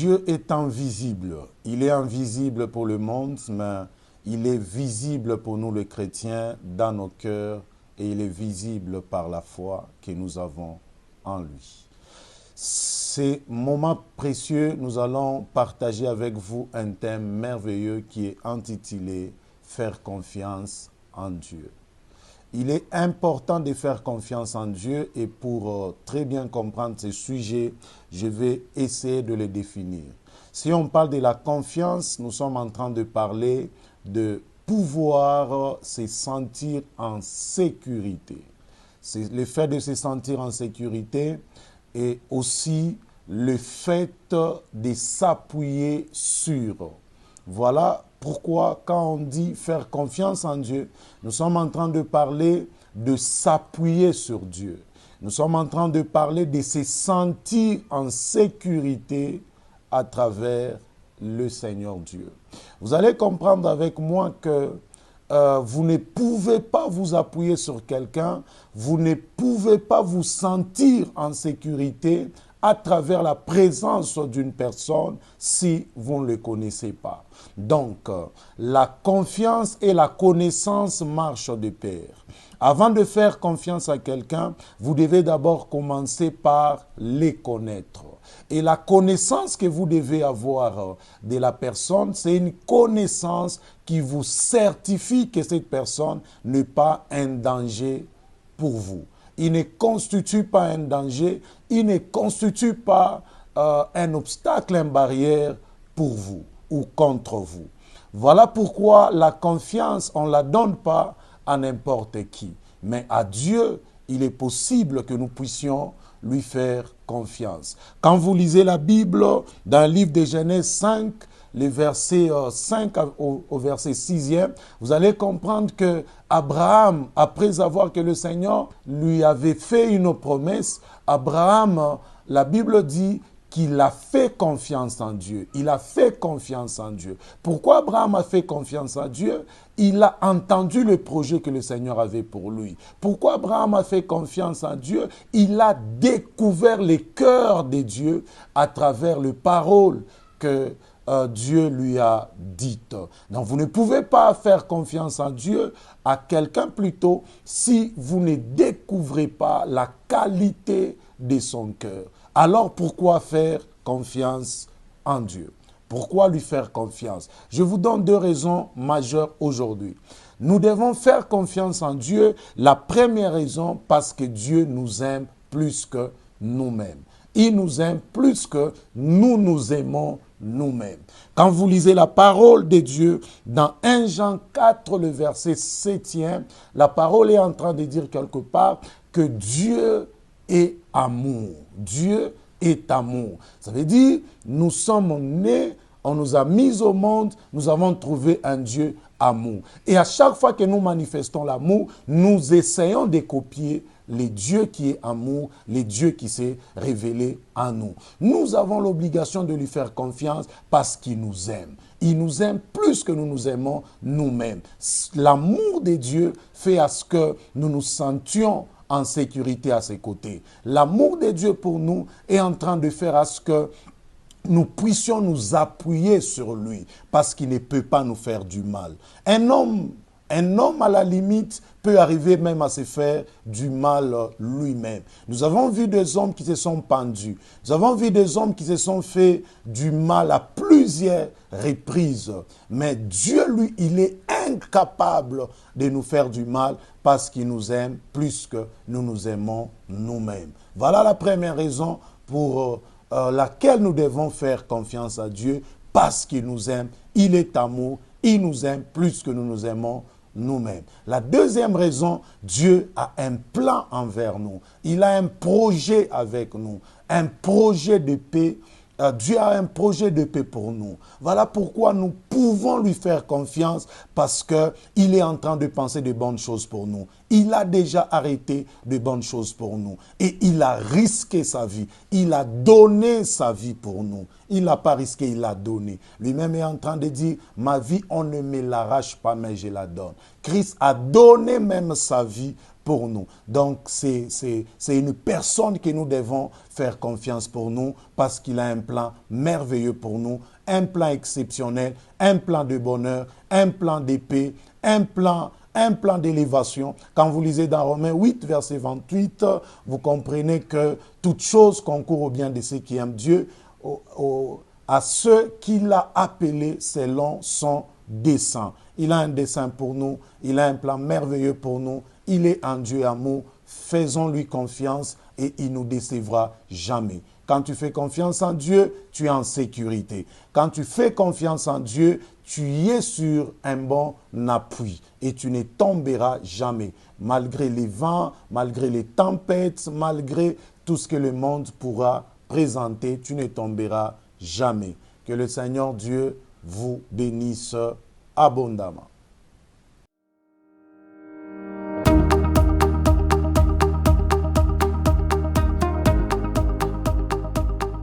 Dieu est invisible. Il est invisible pour le monde, mais il est visible pour nous les chrétiens dans nos cœurs et il est visible par la foi que nous avons en lui. Ces moments précieux, nous allons partager avec vous un thème merveilleux qui est intitulé « Faire confiance en Dieu ». Il est important de faire confiance en Dieu et pour très bien comprendre ce sujet, je vais essayer de le définir. Si on parle de la confiance, nous sommes en train de parler de pouvoir se sentir en sécurité. C'est le fait de se sentir en sécurité et aussi le fait de s'appuyer sur. Voilà pourquoi quand on dit faire confiance en Dieu, nous sommes en train de parler de s'appuyer sur Dieu. Nous sommes en train de parler de se sentir en sécurité à travers le Seigneur Dieu. Vous allez comprendre avec moi que vous ne pouvez pas vous appuyer sur quelqu'un, vous ne pouvez pas vous sentir en sécurité à travers la présence d'une personne si vous ne le connaissez pas. Donc, la confiance et la connaissance marchent de pair. Avant de faire confiance à quelqu'un, vous devez d'abord commencer par les connaître. Et la connaissance que vous devez avoir de la personne, c'est une connaissance qui vous certifie que cette personne n'est pas un danger pour vous. Il ne constitue pas un danger, il ne constitue pas un obstacle, une barrière pour vous ou contre vous. Voilà pourquoi la confiance, on ne la donne pas à n'importe qui. Mais à Dieu, il est possible que nous puissions lui faire confiance. Quand vous lisez la Bible, dans le livre de Genèse 5, les versets 5 au verset 6e, vous allez comprendre que Abraham, après avoir que le Seigneur lui avait fait une promesse, Abraham, la Bible dit qu'il a fait confiance en Dieu. Il a fait confiance en Dieu. Pourquoi Abraham a fait confiance en Dieu? Il a entendu le projet que le Seigneur avait pour lui. Pourquoi Abraham a fait confiance en Dieu? Il a découvert les cœurs de Dieu à travers les paroles que Dieu lui a dites. Donc vous ne pouvez pas faire confiance en Dieu à quelqu'un plutôt si vous ne découvrez pas la qualité de son cœur. Alors pourquoi faire confiance en Dieu? Pourquoi lui faire confiance? Je vous donne deux raisons majeures aujourd'hui. Nous devons faire confiance en Dieu. La première raison, parce que Dieu nous aime plus que nous-mêmes. Il nous aime plus que nous nous aimons nous-mêmes. Quand vous lisez la parole de Dieu, dans 1 Jean 4, le verset 7e, la parole est en train de dire quelque part que Dieu est amour. Dieu est amour. Ça veut dire, nous sommes nés, on nous a mis au monde, nous avons trouvé un Dieu amour. Et à chaque fois que nous manifestons l'amour, nous essayons de copier le Dieu qui est amour, le Dieu qui s'est révélé en nous. Nous avons l'obligation de lui faire confiance parce qu'il nous aime. Il nous aime plus que nous nous aimons nous-mêmes. L'amour de Dieu fait à ce que nous nous sentions en sécurité à ses côtés. L'amour de Dieu pour nous est en train de faire à ce que nous puissions nous appuyer sur lui parce qu'il ne peut pas nous faire du mal. Un homme à la limite peut arriver même à se faire du mal lui-même. Nous avons vu des hommes qui se sont pendus. Nous avons vu des hommes qui se sont fait du mal à plusieurs reprises. Mais Dieu, lui, il est incapable de nous faire du mal parce qu'il nous aime plus que nous nous aimons nous-mêmes. Voilà la première raison pour laquelle nous devons faire confiance à Dieu, parce qu'il nous aime, il est amour, il nous aime plus que nous nous aimons nous-mêmes. La deuxième raison, Dieu a un plan envers nous. Il a un projet avec nous, un projet de paix. Dieu a un projet de paix pour nous. Voilà pourquoi nous pouvons lui faire confiance parce qu'il est en train de penser de bonnes choses pour nous. Il a déjà arrêté de bonnes choses pour nous. Et il a risqué sa vie. Il a donné sa vie pour nous. Il n'a pas risqué, il l'a donné. Lui-même est en train de dire, ma vie, on ne me l'arrache pas, mais je la donne. Christ a donné même sa vie pour nous. Donc, c'est une personne que nous devons faire confiance pour nous parce qu'il a un plan merveilleux pour nous, un plan exceptionnel, un plan de bonheur, un plan de paix, un plan d'élévation. Quand vous lisez dans Romains 8, verset 28, vous comprenez que toute chose concourt au bien de ceux qui aiment Dieu, à ceux qu'il a appelés selon son dessein. Il a un dessein pour nous, il a un plan merveilleux pour nous, il est un Dieu amour, faisons-lui confiance et il ne nous décevra jamais. Quand tu fais confiance en Dieu, tu es en sécurité. Quand tu fais confiance en Dieu, tu es sur un bon appui et tu ne tomberas jamais. Malgré les vents, malgré les tempêtes, malgré tout ce que le monde pourra présenter, tu ne tomberas jamais. Que le Seigneur Dieu vous bénisse abondamment.